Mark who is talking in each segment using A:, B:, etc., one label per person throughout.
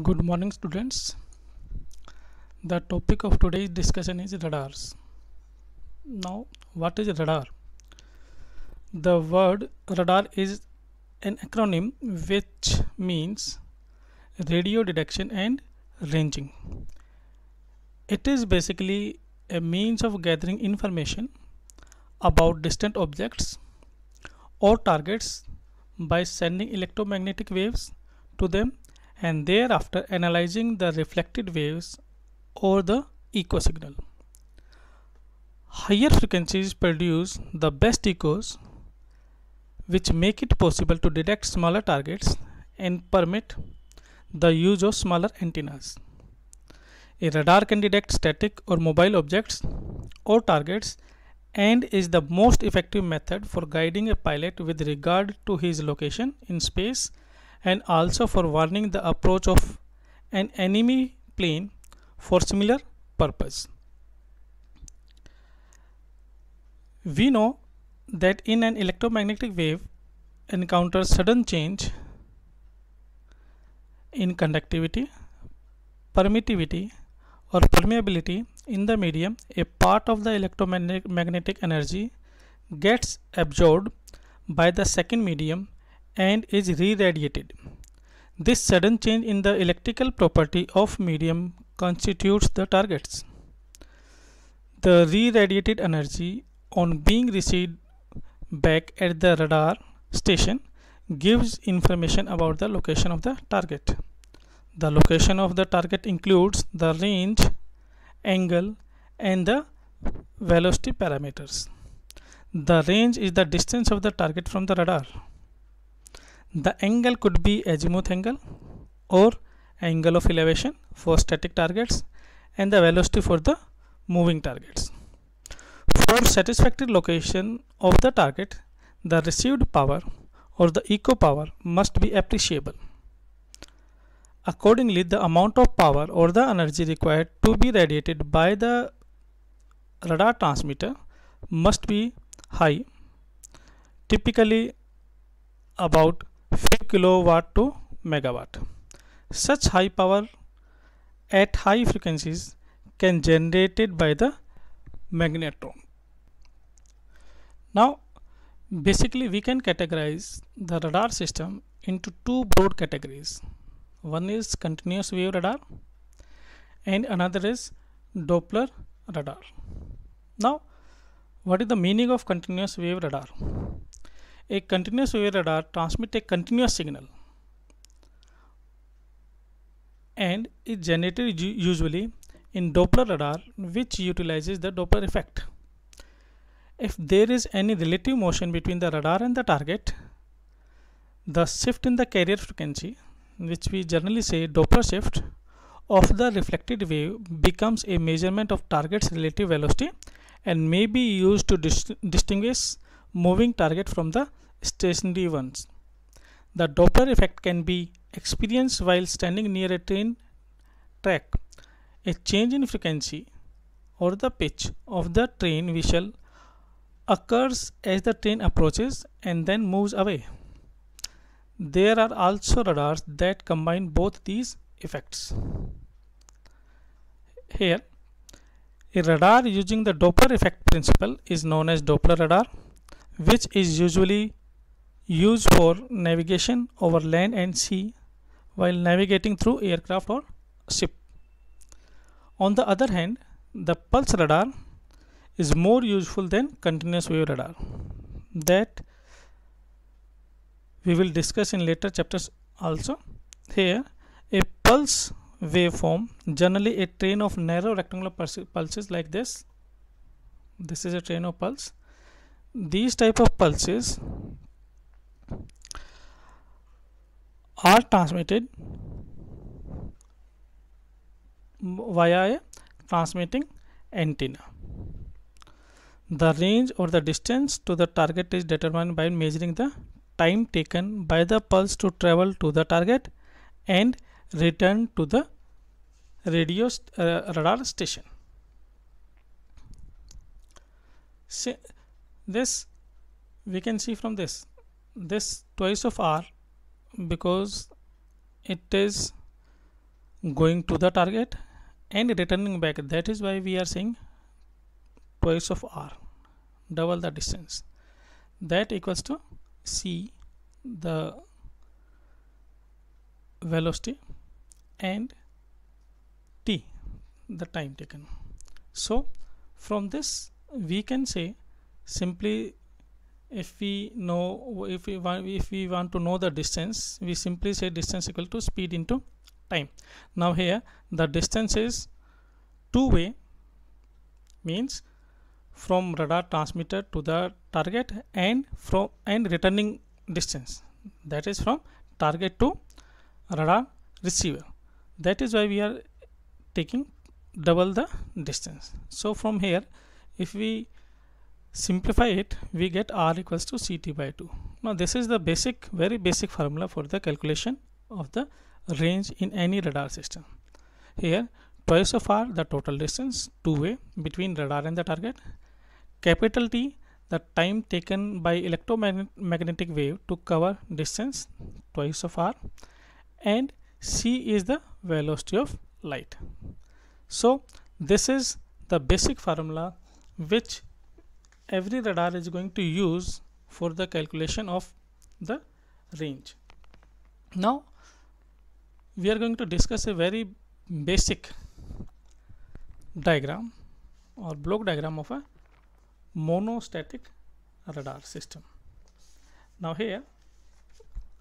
A: Good morning, students. The topic of today's discussion is radars. Now, what is radar? The word radar is an acronym which means radio detection and ranging. It is basically a means of gathering information about distant objects or targets by sending electromagnetic waves to them and thereafter analyzing the reflected waves or the echo signal. Higher frequencies produce the best echoes, which make it possible to detect smaller targets and permit the use of smaller antennas. A radar can detect static or mobile objects or targets and is the most effective method for guiding a pilot with regard to his location in space and also for warning the approach of an enemy plane for similar purpose. We know that in an electromagnetic wave encounters sudden change in conductivity, permittivity or permeability in the medium, a part of the electromagnetic energy gets absorbed by the second medium and is re-radiated. This sudden change in the electrical property of medium constitutes the targets. The re-radiated energy on being received back at the radar station gives information about the location of the target. The location of the target includes the range, angle and the velocity parameters. The range is the distance of the target from the radar. The angle could be azimuth angle or angle of elevation for static targets and the velocity for the moving targets. For satisfactory location of the target, the received power or the echo power must be appreciable. Accordingly, the amount of power or the energy required to be radiated by the radar transmitter must be high, typically about 5 kilowatt to megawatt. Such high power at high frequencies can be generated by the magnetron. Now, basically we can categorize the radar system into two broad categories. One is continuous wave radar and another is Doppler radar. Now, what is the meaning of continuous wave radar? A continuous wave radar transmits a continuous signal and is generated usually in Doppler radar, which utilizes the Doppler effect. If there is any relative motion between the radar and the target, the shift in the carrier frequency, which we generally say Doppler shift, of the reflected wave becomes a measurement of target's relative velocity and may be used to distinguish moving target from the stationary ones. The Doppler effect can be experienced while standing near a train track. A change in frequency or the pitch of the train whistle occurs as the train approaches and then moves away. There are also radars that combine both these effects. Here, a radar using the Doppler effect principle is known as Doppler radar, which is usually used for navigation over land and sea while navigating through aircraft or ship. On the other hand, the pulse radar is more useful than continuous wave radar, that we will discuss in later chapters also. Here, a pulse waveform, generally a train of narrow rectangular pulses like this. This is a train of pulse. These type of pulses are transmitted via a transmitting antenna. The range or the distance to the target is determined by measuring the time taken by the pulse to travel to the target and return to the radar station. This we can see from this twice of r, because it is going to the target and returning back. That is why we are saying twice of r, double the distance. That equals to c, the velocity, and t, the time taken. So from this we can say simply, if we want to know the distance, we simply say distance equal to speed into time. Now here the distance is two-way, means from radar transmitter to the target and returning distance, that is from target to radar receiver. That is why we are taking double the distance. So from here, if we simplify it, we get r equals to ct by 2. Now this is the basic, very basic formula for the calculation of the range in any radar system. Here twice of r, the total distance two-way between radar and the target. Capital T, the time taken by electromagnetic wave to cover distance, twice of r, and c is the velocity of light. So this is the basic formula which every radar is going to use for the calculation of the range. Now we are going to discuss a very basic diagram or block diagram of a monostatic radar system. Now here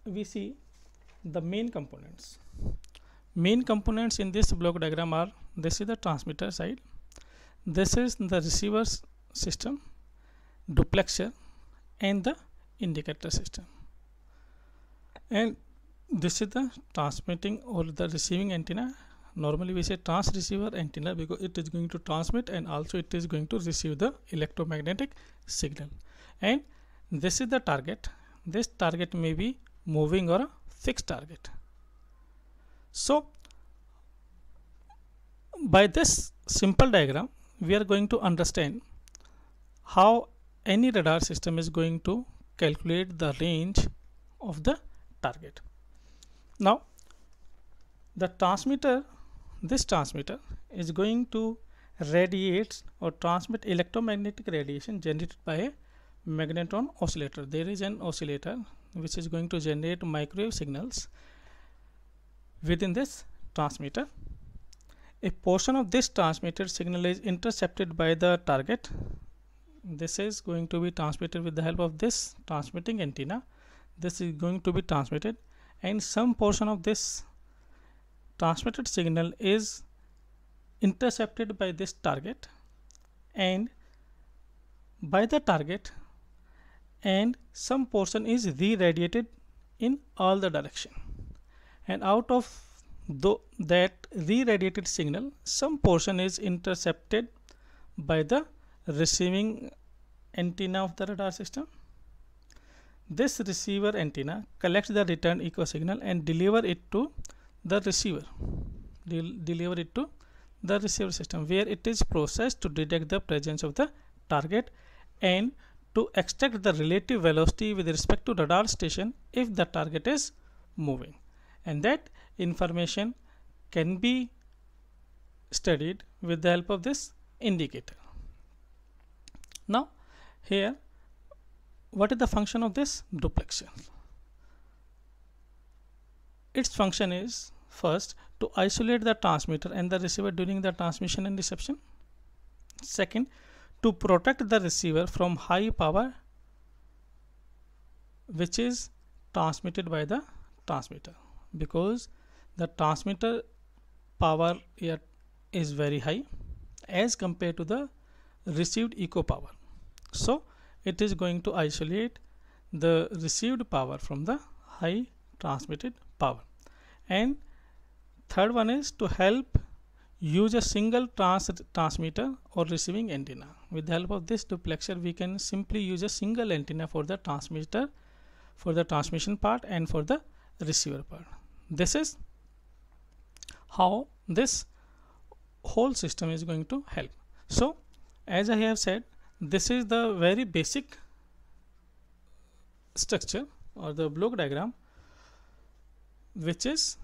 A: we see the main components. Main components in this block diagram are, this is the transmitter side, this is the receiver's system, duplexer, and the indicator system, and this is the transmitting or the receiving antenna. Normally we say transceiver antenna because it is going to transmit and also it is going to receive the electromagnetic signal. And this is the target. This target may be moving or a fixed target. So by this simple diagram we are going to understand how any radar system is going to calculate the range of the target. Now the transmitter, this transmitter is going to radiate or transmit electromagnetic radiation generated by a magnetron oscillator. There is an oscillator which is going to generate microwave signals within this transmitter. A portion of this transmitted signal is intercepted by the target. This is going to be transmitted with the help of this transmitting antenna. This is going to be transmitted, and some portion of this transmitted signal is intercepted by this target and by the target, and some portion is re-radiated in all the direction, and out of that re-radiated signal some portion is intercepted by the receiving antenna of the radar system. This receiver antenna collects the returned echo signal and deliver it to the receiver, system, where it is processed to detect the presence of the target and to extract the relative velocity with respect to radar station if the target is moving, and that information can be studied with the help of this indicator. Now here, what is the function of this duplexer? Its function is first to isolate the transmitter and the receiver during the transmission and reception. Second, to protect the receiver from high power which is transmitted by the transmitter, because the transmitter power here is very high as compared to the received echo power. So it is going to isolate the received power from the high transmitted power. And third one is to help use a single transmitter or receiving antenna. With the help of this duplexer we can simply use a single antenna for the transmitter, for the transmission part, and for the receiver part. This is how this whole system is going to help. So as I have said, this is the very basic structure or the block diagram which is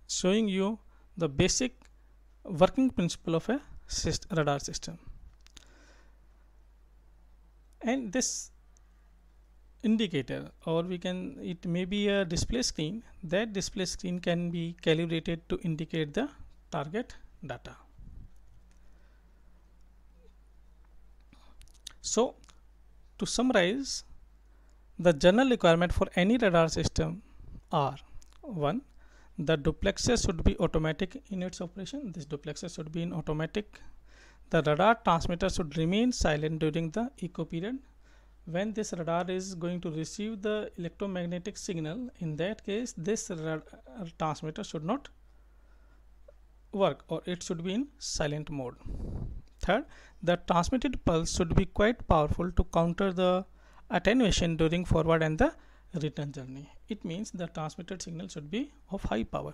A: showing you the basic working principle of a radar system. And this indicator, or it may be a display screen. That display screen can be calibrated to indicate the target data. So to summarize, the general requirement for any radar system are: 1. The duplexer should be automatic in its operation. This duplexer should be in automatic. The radar transmitter should remain silent during the echo period. When this radar is going to receive the electromagnetic signal, in that case this transmitter should not work, or it should be in silent mode. Third, the transmitted pulse should be quite powerful to counter the attenuation during forward and the return journey. It means the transmitted signal should be of high power.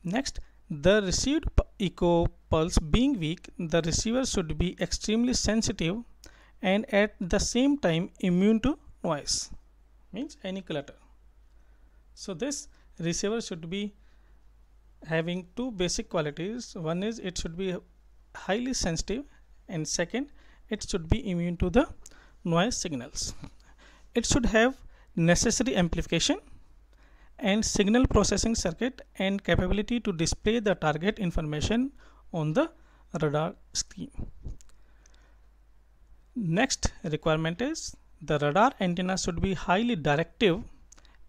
A: Next, the received echo pulse being weak, the receiver should be extremely sensitive and at the same time immune to noise, means any clutter. So this receiver should be having two basic qualities. One is it should be highly sensitive, and second, it should be immune to the noise signals. It should have necessary amplification and signal processing circuit and capability to display the target information on the radar screen. Next requirement is the radar antenna should be highly directive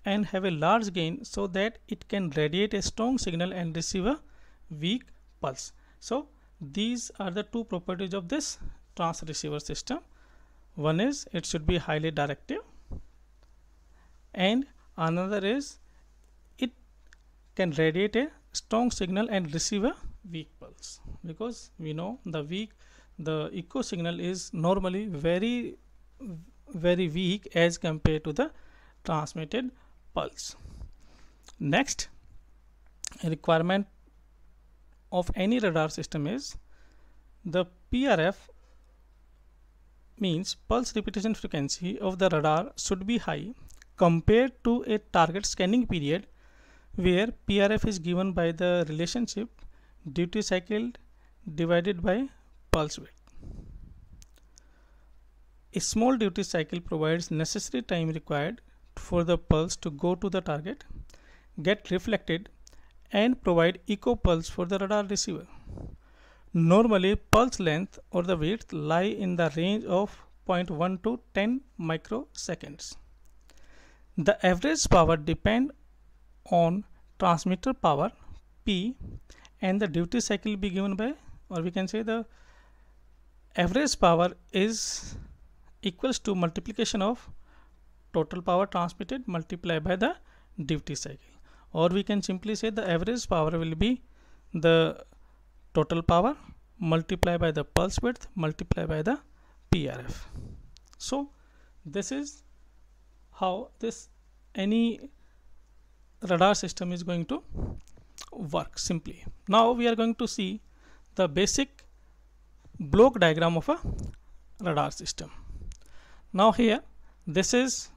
A: and have a large gain so that it can radiate a strong signal and receive a weak pulse. So these are the two properties of this transceiver system. One is it should be highly directive, and another is it can radiate a strong signal and receive a weak pulse, because we know the echo signal is normally very weak as compared to the transmitted pulse. Next requirement of any radar system is the PRF, means pulse repetition frequency of the radar should be high compared to a target scanning period, where PRF is given by the relationship duty cycle divided by pulse width. A small duty cycle provides necessary time required for the pulse to go to the target, get reflected, and provide echo pulse for the radar receiver. Normally, pulse length or the width lie in the range of 0.1 to 10 microseconds. The average power depends on transmitter power P, and the duty cycle be given by, or we can say the average power is equals to multiplication of total power transmitted multiplied by the duty cycle, or we can simply say the average power will be the total power multiplied by the pulse width multiplied by the PRF. So this is how any radar system is going to work simply. Now we are going to see the basic block diagram of a radar system. Now here this is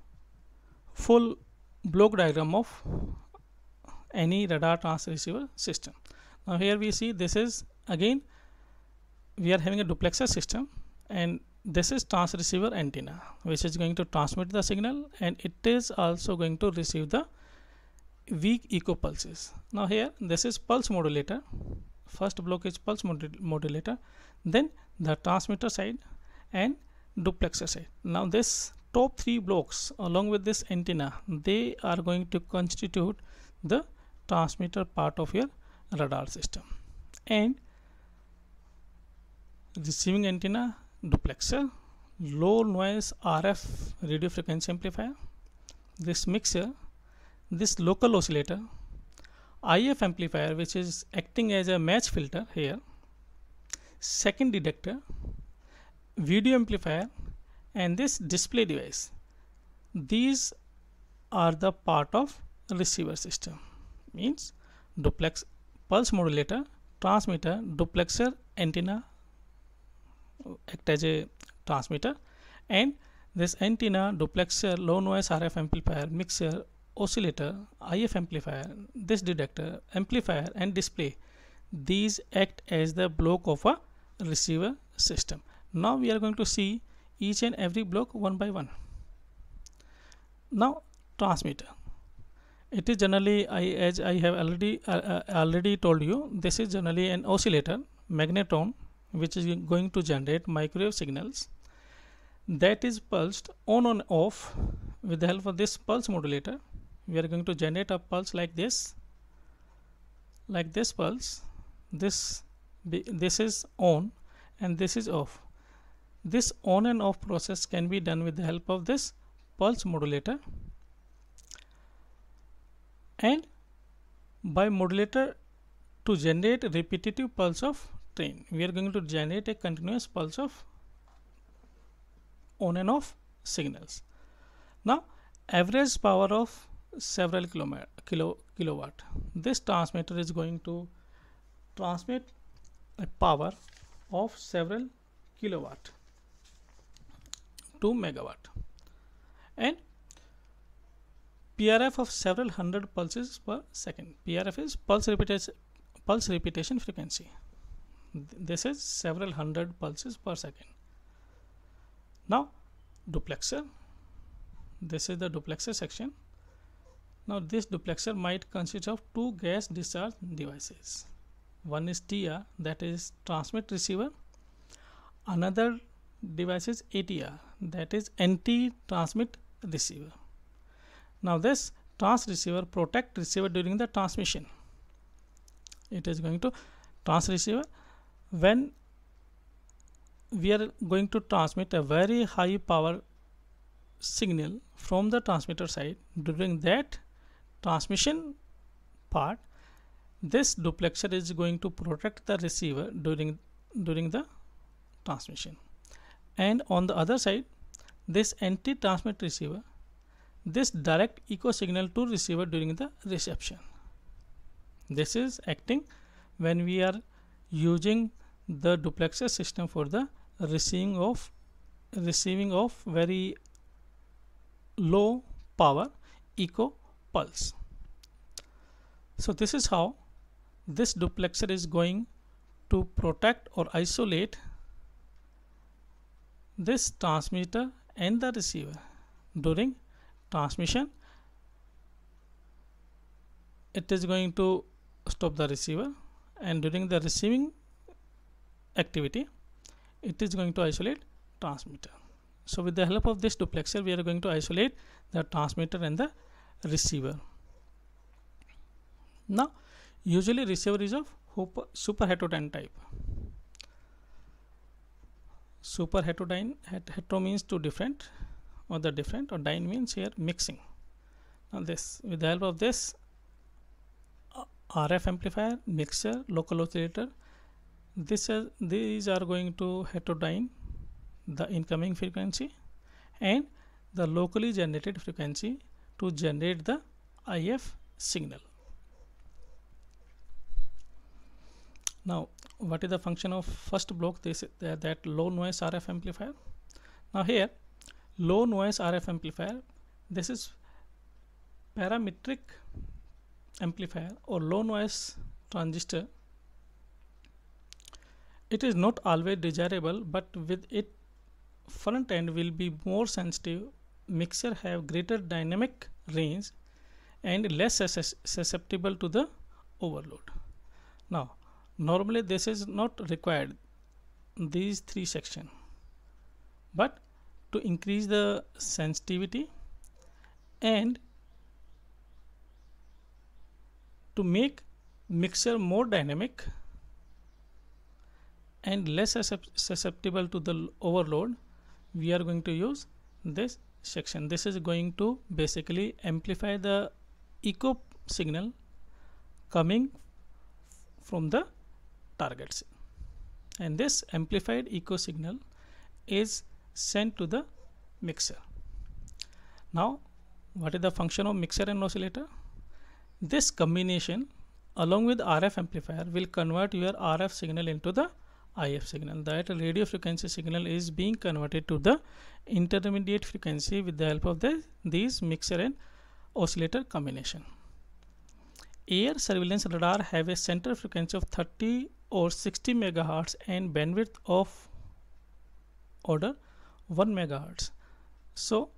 A: full block diagram of any radar transceiver system. Now here we see this is, again we are having a duplexer system, and this is transceiver antenna which is going to transmit the signal, and it is also going to receive the weak echo pulses. Now here this is pulse modulator. First block is pulse modulator, then the transmitter side and duplexer side. Now this top three blocks along with this antenna, they are going to constitute the transmitter part of your radar system. And receiving antenna, duplexer, low noise RF radio frequency amplifier, this mixer, this local oscillator, IF amplifier which is acting as a match filter here, second detector, video amplifier, and this display device. These are the part of receiver system, means duplex, pulse modulator, transmitter, duplexer, antenna act as a transmitter, and this antenna, duplexer, low noise RF amplifier, mixer, oscillator, IF amplifier, this detector, amplifier and display, these act as the block of a receiver system. Now we are going to see each and every block one by one. Now transmitter, it is generally, as I have already told you, this is generally an oscillator, magnetron, which is going to generate microwave signals that is pulsed on and off with the help of this pulse modulator. We are going to generate a pulse like this pulse. This is on and this is off. This on and off process can be done with the help of this pulse modulator, and by modulator to generate repetitive pulse of train, we are going to generate a continuous pulse of on and off signals. Now average power of several kilowatt. This transmitter is going to transmit a power of several kilowatt to megawatt, and PRF of several hundred pulses per second. PRF is pulse repetition frequency. This is several hundred pulses per second. Now duplexer, this is the duplexer section. Now this duplexer might consist of two gas discharge devices. One is TR, that is transmit receiver. Another device is ATR, that is anti-transmit receiver. Now this trans receiver protect receiver during the transmission. It is going to trans receiver when we are going to transmit a very high power signal from the transmitter side. During that transmission part, this duplexer is going to protect the receiver during the transmission, and on the other side, this anti-transmit receiver, this direct echo signal to receiver during the reception. This is acting when we are using the duplexer system for the receiving of very low power echo pulse. So this is how this duplexer is going to protect or isolate this transmitter and the receiver during transmission. It is going to stop the receiver, and during the receiving activity it is going to isolate transmitter. So with the help of this duplexer, we are going to isolate the transmitter and the receiver. Now usually receiver is of super heterodyne type. Super heterodyne, hetero means two different, or the different, or dyne means here mixing. Now this, with the help of this RF amplifier, mixer, local oscillator, these are going to heterodyne the incoming frequency and the locally generated frequency to generate the IF signal. Now what is the function of first block? This that low noise RF amplifier. Now here low noise RF amplifier, this is parametric amplifier or low noise transistor. It is not always desirable, but with it front end will be more sensitive. Mixer have greater dynamic range and less susceptible to the overload. Now normally this is not required, these three sections, but to increase the sensitivity and to make mixer more dynamic and less susceptible to the overload, we are going to use this section. This is going to basically amplify the echo signal coming from the targets, and this amplified echo signal is sent to the mixer. Now what is the function of mixer and oscillator? This combination along with RF amplifier will convert your RF signal into the IF signal. That radio frequency signal is being converted to the intermediate frequency with the help of these mixer and oscillator combination. Air surveillance radar have a center frequency of 30 or 60 megahertz and bandwidth of order 1 megahertz. So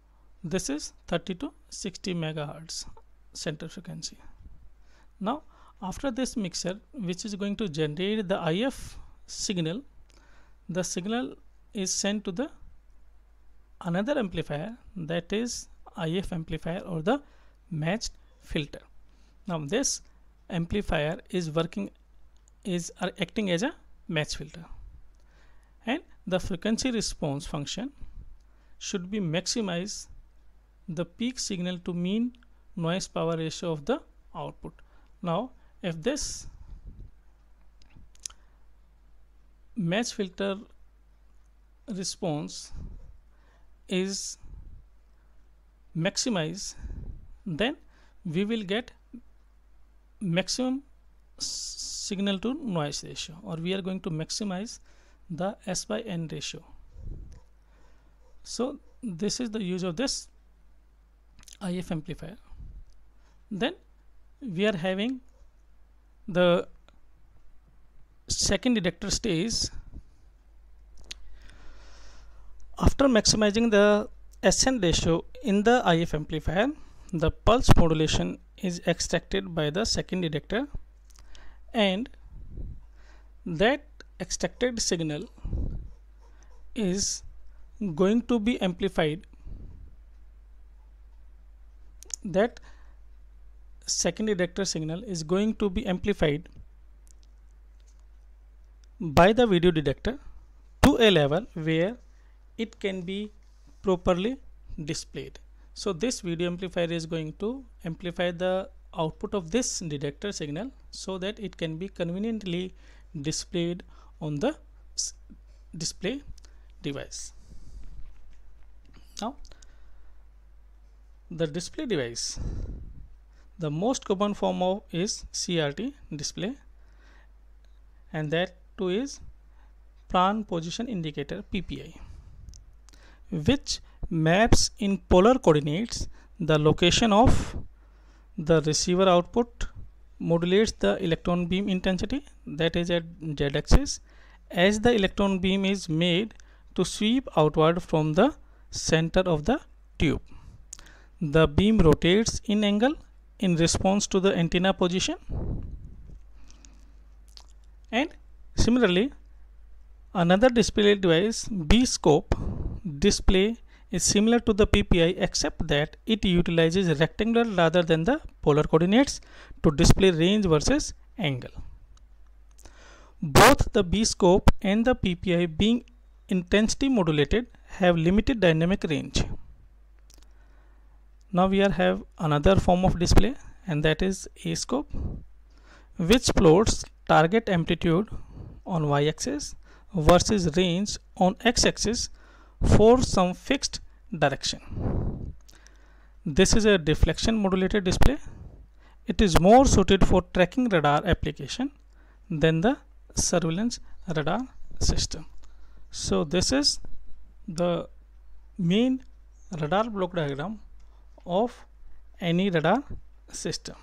A: this is 30 to 60 megahertz center frequency. Now after this mixer, which is going to generate the IF signal, the signal is sent to the another amplifier, that is IF amplifier or the matched filter. Now this amplifier is acting as a match filter, and the frequency response function should be maximize the peak signal to mean noise power ratio of the output. Now if this match filter response is maximized, then we will get maximum signal to noise ratio, or we are going to maximize the S by N ratio. So this is the use of this IF amplifier. Then we are having the second detector stage. After maximizing the SN ratio in the IF amplifier, the pulse modulation is extracted by the second detector, and that extracted signal is going to be amplified. That second detector signal is going to be amplified by the video detector to a level where it can be properly displayed. So this video amplifier is going to amplify the output of this detector signal so that it can be conveniently displayed on the display device. Now the display device, the most common form of is CRT display, and that too is plan position indicator PPI, which maps in polar coordinates the location of the receiver output, modulates the electron beam intensity, that is at z-axis, as the electron beam is made to sweep outward from the center of the tube. The beam rotates in angle in response to the antenna position, and similarly another display device, B-scope display, is similar to the PPI except that it utilizes rectangular rather than the polar coordinates to display range versus angle. Both the B-scope and the PPI, being intensity modulated, have limited dynamic range. Now we have another form of display, and that is A-scope, which plots target amplitude on y-axis versus range on x-axis for some fixed direction. This is a deflection modulated display. It is more suited for tracking radar application than the surveillance radar system. So this is the main radar block diagram of any radar system.